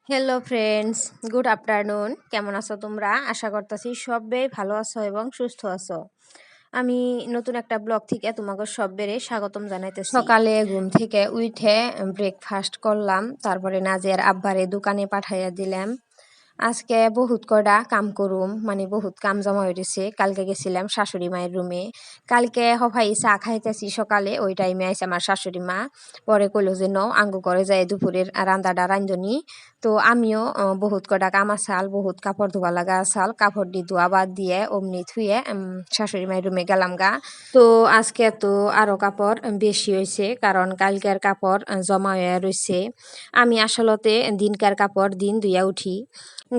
Hello friends, good afternoon. কেমন আছো তোমরা? আশা করতেছি সবাই ভালো আছো এবং সুস্থ আছো। আমি নতুন একটা ব্লগ থেকে তোমাকে সবাইকে স্বাগতম জানাইতেছি। সকালে ঘুম থেকে উঠে ব্রেকফাস্ট করলাম, তারপরে নাজিয়ার আব্বারে দোকানে পাঠাইয়া দিলাম। আজকে বহুত কয়টা কাম করুম, মানে বহুত কাম জমা হয়েছে। কালকে গেছিলাম শাশুড়ি মায়ের রুমে। কালকে হফাই চা খাইতেছি সকালে, ওই টাইমে আইসে আমার শাশুড়ি মা। পরে কইলো যে ন আঙ্গু করে যায় দুপুরের রান্দাটা রান্ধনি। তো আমিও বহুত কয়টা কাম আসাল, বহুত কাপড় ধোয়া লাগা আসাল, কাপড় দি ধোয়া বাদ দিয়ে অমনি থুয়ে শাশুড়ি মায়ের রুমে গেলাম গা। তো আজকে তো আরো কাপড় বেশি হয়েছে, কারণ কালকের কাপড় জমা হয়ে রয়েছে। আমি আসলতে দিনকার কাপড় দিন ধুইয়া উঠি।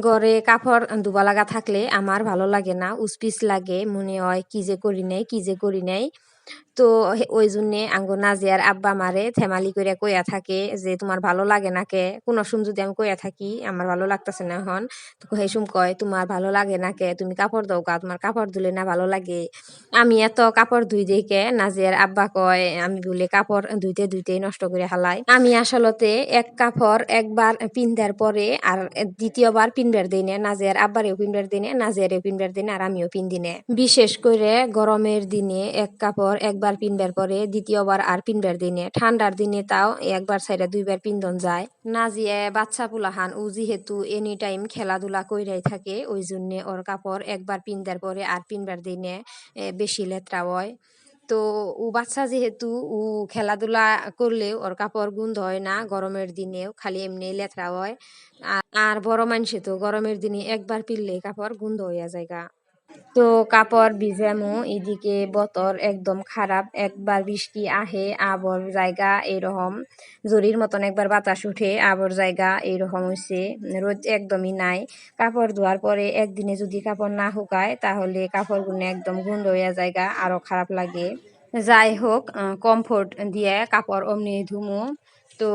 ঘরে কাপড় ধোবা লাগা থাকলে আমার ভালো লাগে না, উসপিস লাগে, মনে হয় কি যে করি নাই। তো ওই জন্যে আঙ্গো নাজিয়ার আব্বা মারে থেমালি করে কইয়া থাকে যে তোমার ভালো লাগে না কে। কোনো সময় যদি আমি কইয়া থাকি আমার ভালো লাগতেছে না এখন, তো সেই সময় কয় তোমার ভালো লাগে না কে, তুমি কাপড় দাও কা, তোমার কাপড় ধুলে না ভালো লাগে। আমি এত কাপড় ধুই দেখে নাজিয়ার আব্বা কয় আমি বলে কাপড় ধুইতেই নষ্ট করে হালাই। আমি আসলতে এক কাপড় একবার পিন্ধার পরে আর দ্বিতীয়বার পিনবার দিই না। নাজিয়ার আব্বারেও পিনবার দিই না, নাজিয়ারেও পিনবার দিই না, আর আমিও পিন্দি না। বিশেষ করে গরমের দিনে এক কাপড় একবার পিনবার পরে দ্বিতীয়বার আর পিনবার দিই না। ঠান্ডার দিনে তাও একবার ছাইরা দুইবার পিন্দন যায়। নাজিয়া বাচ্চা পুলাহান ও যেহেতু এনি টাইম খেলাধুলা কইরাই থাকে, ওই জন্য ওর কাপড় একবার পিন্দার পরে আর পিনবার দিই না, বেশি লেত্রা হয়। তো ও বাচ্চা যেহেতু ও খেলাধুলা করলেও ওর কাপড় গন্ধ হয় না, গরমের দিনেও খালি এমনি লেথরা হয়। আর বড় মানুষে তো গরমের দিনে একবার পিনলে কাপড় গন্ধ হইয়া যায় গা। তো কাপড় ভিজামো, এদিকে বতর একদম খারাপ, একবার বৃষ্টি আহে আবর জায়গা এরকম, জরির মতন একবার বাতাস উঠে আবর জায়গা এরকম হয়েছে। রোদ একদমই নাই। কাপড় ধোয়ার পরে একদিনে যদি কাপড় না শুকায় তাহলে কাপড়গুলো একদম গন্ধ হইয়া জায়গা, আরো খারাপ লাগে। যাই হোক, কমফোর্ট দিয়ে কাপড় অমনি ধুমো। তো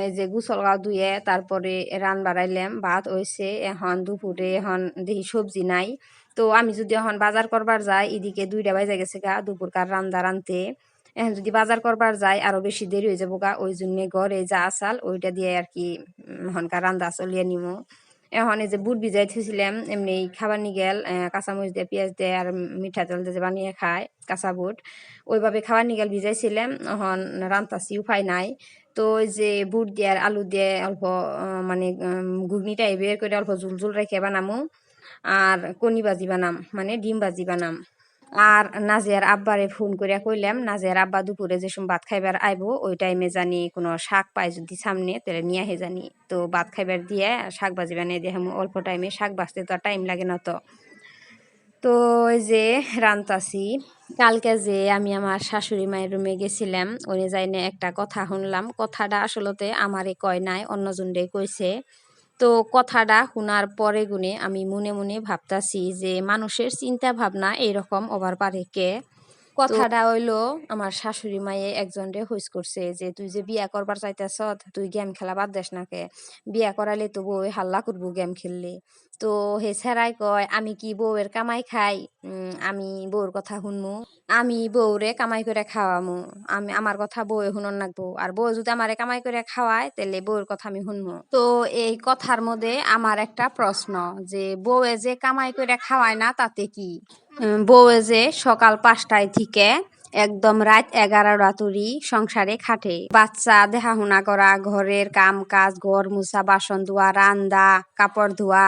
এই যে গুছল গাও ধুয়ে তারপরে রান বাড়াইলাম, ভাত হয়েছে। এখন দুপুরে এখন দেখি সবজি নাই। তো আমি যদি এখন বাজার করবার যাই, এদিকে 2টা বাজে গেছে গা দুপুরকার রান্দা রানতে। এখন যদি বাজার করবার যাই আরো বেশি দেরি হয়ে যাবো গা, ওই জন্য ঘরে যা আসাল ওইটা দিয়ে আর কি এখনকার রান্দা চলিয়ে নিমো। এখন এই যে বুট ভিজাই থুইছিলাম এমনি খাবার নিয়ে গেল, কাঁচামরিচ দিয়ে পেঁয়াজ দিয়ে আর মিঠা তেল দিয়ে বানিয়ে খায় কাঁচা বুট, ওইভাবে খাবার নিয়ে গেল ভিজাইছিলাম। এখন রান্তাছি, উপায় নাই। তো ওই যে বুট দিয়ে আর আলু দিয়ে অল্প মানে ঘুগনি টাইপের করে অল্প ঝুল রেখে বানামো। আর কনি ভাজি বানাম, মানে ডিম ভাজি বানাম। আর নাজিয়ার আব্বারে ফোন করে কইলাম নাজিয়ার আব্বা দুপুরে যে সময় ভাত খাইবার আইবো ওই টাইমে জানি কোনো শাক পায় যদি সামনে তাহলে নিয়ে আহে জানি, তো ভাত খাইবার দিয়ে শাক ভাজি বানিয়ে দিয়ে অল্প টাইমে, শাক ভাজতে তো আর টাইম লাগে না। তো তো ওই যে রান্তাছি। কালকে যে আমি আমার শাশুড়ি মায়ের রুমে গেছিলাম, উনি যাইনে একটা কথা শুনলাম। কথাটা আসলতে আমারে কয় নাই, অন্যজনরে কইছে। তো কথাটা শোনার পরে গুনে আমি মনে মনে ভাবতাছি যে মানুষের চিন্তা ভাবনা এরকম ওভার পারে কে। কথাটা হইলো আমার শাশুড়ি মায়ে একজনরে হইস করছে যে তুই যে বিয়া করবার চাইতেছ, তুই গেম খেলা বাদ দেস না কে, বিয়া করালে তো বউ হাল্লা করবো গেম খেললে। তো হে ছেড়াই কয় আমি কি বউয়ের কামাই খাই, আমি বউর কথা শুনমু, আমি বউরে কামাই করে খাওয়ামু, আমি আমার কথা বউয়ে শুনন নাকবো, আর বউ যদি আমারে কামাই করে খাওয়ায় তাহলে বউয়ের কথা আমি শুনমু। তো এই কথার মধ্যে আমার একটা প্রশ্ন, যে বউয়ে যে কামাই করে খাওয়ায় না তাতে কি? বউয়ে যে সকাল 5টায় থেকে একদম রাত 11টা তুরি সংসারে খাটে, বাচ্চা দেখাশোনা করা, ঘরের কাম কাজ, ঘর মুছা, বাসন ধোয়া, রান্দা, কাপড় ধোয়া,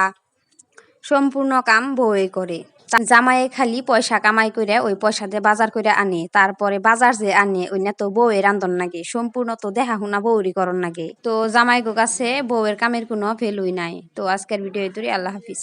সম্পূর্ণ কাম বউয়ে করে। জামাইয়ে খালি পয়সা কামাই করে ওই পয়সা দিয়ে বাজার করে আনে, তারপরে বাজার যে আনে ওই না তো বউয়ে রান্ধন নাগে, সম্পূর্ণ তো দেখাশোনা বউরই করন নাগে। তো জামাই গো কাছে বউয়ের কামের কোনো ভ্যালুই নাই। তো আজকের ভিডিও এতই, আল্লাহ হাফিজ।